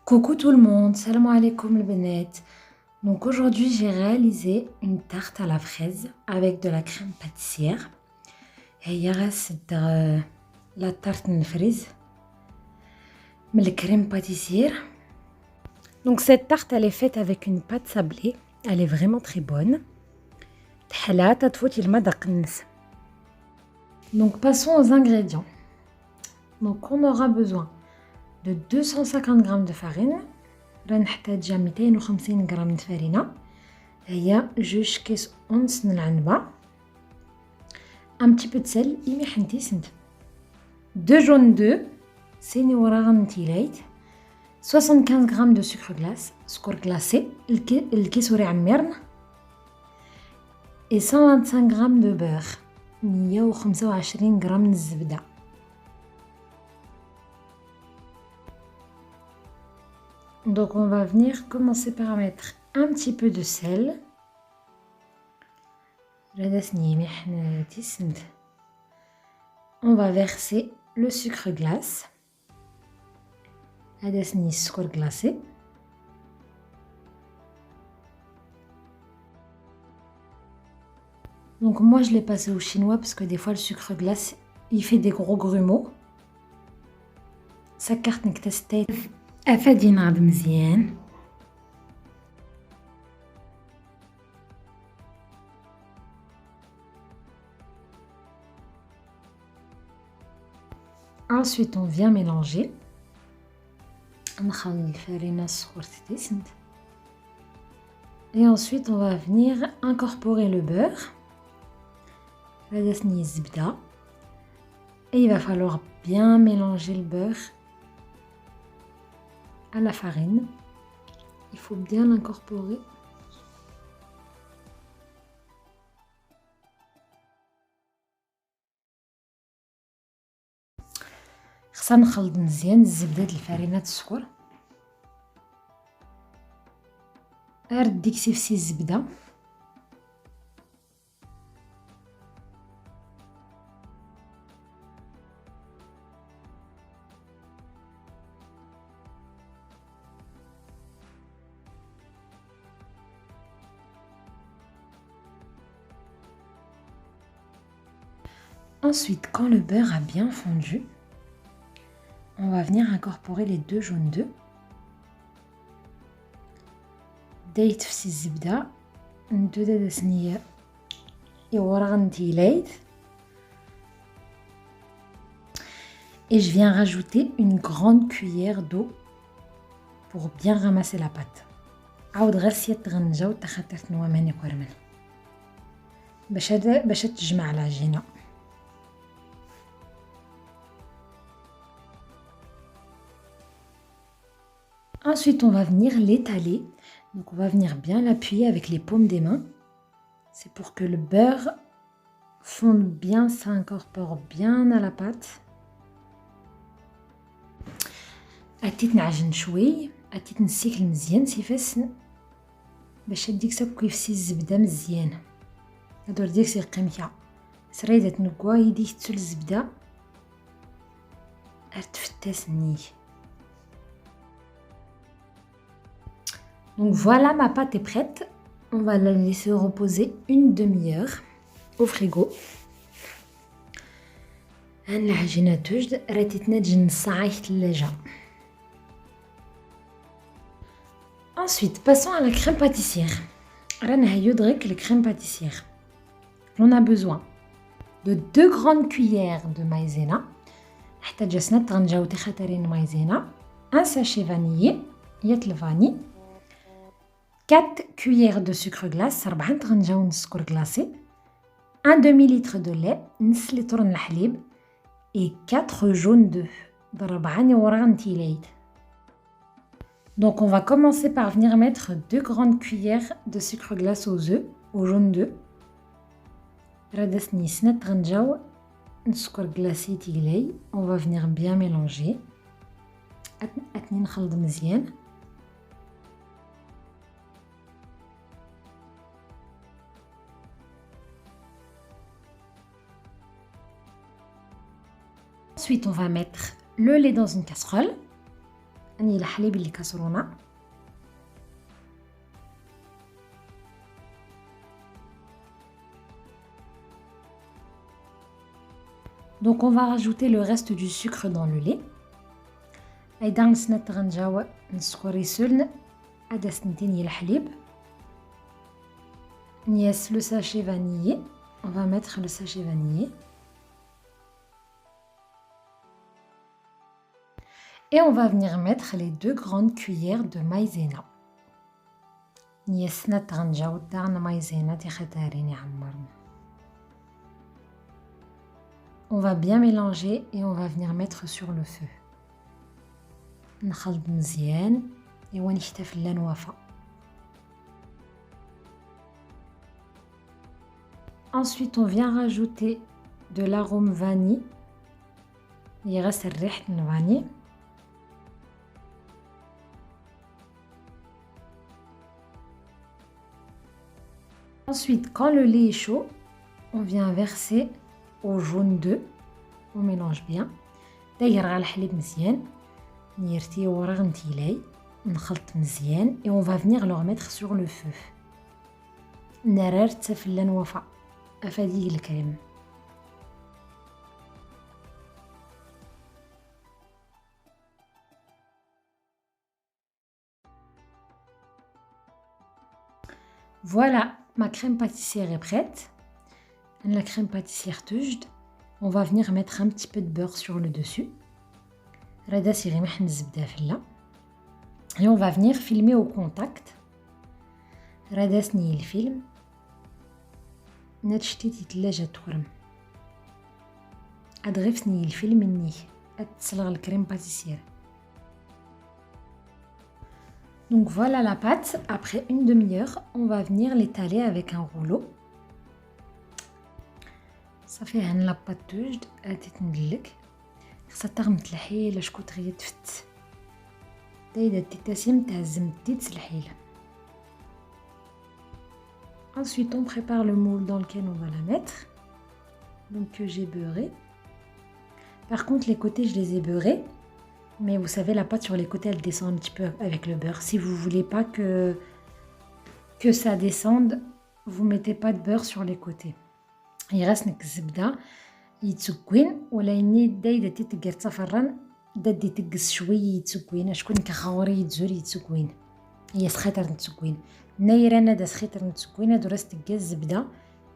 Coucou tout le monde, salam alaikum les benettes. Donc aujourd'hui j'ai réalisé une tarte à la fraise avec de la crème pâtissière. Et hier c'est la tarte de fraise, mais la crème pâtissière. Donc cette tarte elle est faite avec une pâte sablée, elle est vraiment très bonne. Donc passons aux ingrédients. Donc on aura besoin de 250 g de farine. رنحتاج 250 غرام من الفرينة. هي 2 كيس ونص من العنبة. un petit peu de sel يميح نتي سنت. 2 jaune d'œuf سيني وراغ نتيلايت. 75 g de sucre glace سكر glacé الكيسوري عميرن. et 125 g de beurre 125 g من الزبدة. Donc on va venir commencer par mettre un petit peu de sel. On va verser le sucre glace. Glacé. Donc moi je l'ai passé au chinois parce que des fois le sucre glace il fait des gros grumeaux. سكرت نكتستيت افادي ناض مزيان. Ensuite on vient mélanger. نخلي الفرينة الصغر تتسند. Et ensuite on va venir incorporer le beurre. هذا سني الزبدة. Et il va falloir bien mélanger le beurre à la farine. Il faut bien l'incorporer. خصنا نخلط مزيان الزبدة د الفرينة السكر. ردي كسيفسي الزبدة. Ensuite, quand le beurre a bien fondu, on va venir incorporer les 2 jaunes d'œufs. دايت في الزبدة ندو دادا سنية يورغ نتيلايت. Et je viens rajouter une grande cuillère d'eau pour bien ramasser la pâte. عاود غير سيت غنجاو تا خاطر تنوا ماني كورمل باش تجمع العجينة. Ensuite, on va venir l'étaler. Donc, on va venir bien l'appuyer avec les paumes des mains. C'est pour que le beurre fonde bien, s'incorpore bien à la pâte. أتيت نعجن شوي، أتيت نسيكل مزيان سيفاس باش ديك سكويفسي الزبدة مزيان. هادو ديك سي قيمتها. سريدة نكوا يديك تسول الزبدة. أرتفتاس ني. Donc voilà, ma pâte est prête. On va la laisser reposer une demi-heure au frigo. العجينة توجد راه تتنجم نص ساعة ثلاجة. Ensuite, passons à la crème pâtissière. رانا هيودرك la crème pâtissière. On a besoin de 2 grandes cuillères de maïzena. نحتاج سنة غنجاو تخاترين maïzena. Un sachet vanillé, يات الفاني. 4 cuillères de sucre glace, 4 غنجاو sucre glacé, 1 demi-litre de lait, نص لتر من الحليب et 4 jaunes d'œufs. ضربعني وراغ نتيلايت. Donc on va commencer par venir mettre 2 grandes cuillères de sucre glace aux œufs, aux jaunes d'œufs. ردسني سنة غنجاو sucre glacé تيلاي. On va venir bien mélanger. أتني نخلط مزيان. Ensuite, on va mettre le lait dans une casserole. اني الحليب اللي كسرونا. Donc on va rajouter le reste du sucre dans le lait. ايضا نسنا تغنجاو نسكر يسولن هذا سنتين الحليب. Niès le sachet vanillé. On va mettre le sachet vanillé. Et on va venir mettre les 2 grandes cuillères de maïzena. Niès نتغنجاو دارنا maïzena دي خطارين يعمرنا. On va bien mélanger et on va venir mettre sur le feu. نخلط مزيان ايوا نحتفل لا نوافا. Ensuite, on vient rajouter de l'arôme vanille. Il reste الريحة الفاني. Ensuite, quand le lait est chaud, on vient verser au jaune d'œuf. On mélange bien. داير على الحليب مزيان. نيرتي ورغنتي لاي. نخلط مزيان et on va venir le remettre sur le feu. نرار تسفل لا نوافا. أفاديك الكريم. Voilà, ma crème pâtissière est prête. La crème pâtissière توجد. On va venir mettre un petit peu de beurre sur le dessus. راه سيري محن الزبده فلا. Et on va venir filmer au contact. راه داسني الفيلم. نتشتي تيتلاجة تورم. أدغفني الفيلم مني أتسلغ الكريم pâtissière. Donc voilà la pâte. Après une demi-heure, on va venir l'étaler avec un rouleau. صافي هنا لاباط توجد هادي تندلك. خصها تغمت الحيله شكون غير تفت. دايره التيتاسيم تاع الزمتي تسلحيله. Ensuite, on prépare le moule dans lequel on va la mettre. Donc que j'ai beurré. Par contre, les côtés, je les ai beurrés. Mais vous savez, la pâte sur les côtés, elle descend un petit peu avec le beurre. Si vous voulez pas que ça descende, vous mettez pas de beurre sur les côtés. Il reste نك الزبده يتسكوين ولا اني دايده تيتقر تفرن دادي تقص شويه يتسكوين شكون كخوري يتزور يتسكوين هي سخيتر نتسكوين نايره انا دا سخيتر نتسكوين درست تقص الزبده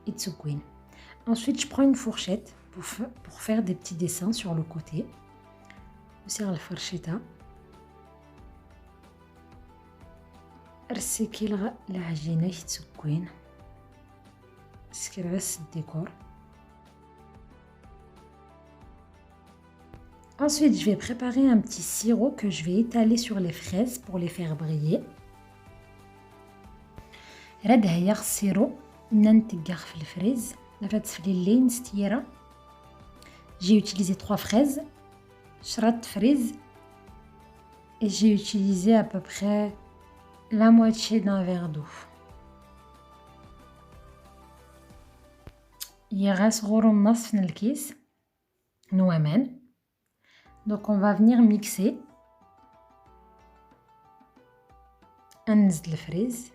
يتسكوين. Ensuite, je prends une fourchette pour faire des petits dessins sur le côté. نسير الفرشيطه رسيكي العجينه يتسكوين سكر بس الديكور. Ensuite, je vais préparer un petit sirop que je vais étaler sur les fraises pour les faire briller. هاد هي السيرو ننتقخ في الفريز لافات في الليل ستيرة. J'ai utilisé 3 fraises, شرط فريز et j'ai utilisé à peu près la moitié d'un verre d'eau. يغاس غورو النصف من الكيس نوامان. Donc on va venir mixer. نزيد الفريز.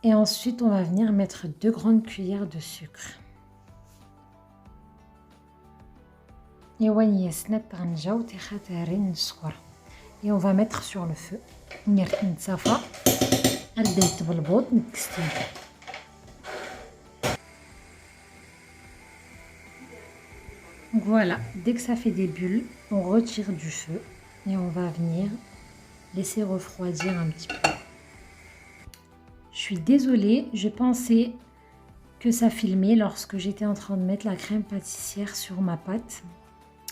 Et ensuite on va venir mettre 2 grandes cuillères de sucre. ايوا نياسنا تغنجاو تيخاتارين السكر. Et on va mettre sur le feu. نيرت نتصافى. رديت بالبوط نكستين. Donc voilà, dès que ça fait des bulles, on retire du feu et on va venir laisser refroidir un petit peu. Je suis désolée, je pensais que ça filmait lorsque j'étais en train de mettre la crème pâtissière sur ma pâte.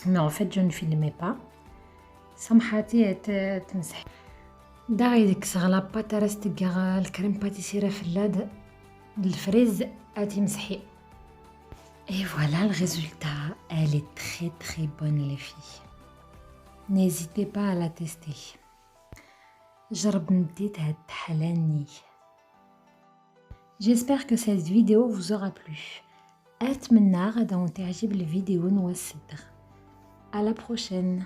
Mais en fait, je ne filmais pas. سمحاتي تمسح. داغي ديك صغلا بات رست الكريم باتيسير في اللاد الفريز تمسحي. Et voilà le résultat, elle est très bonne les filles. N'hésitez pas à la tester. جرب نديت هاد الحلاني. J'espère que cette vidéo vous aura plu. أتمنى غدا تعجب الفيديو نوصدر. À la prochaine.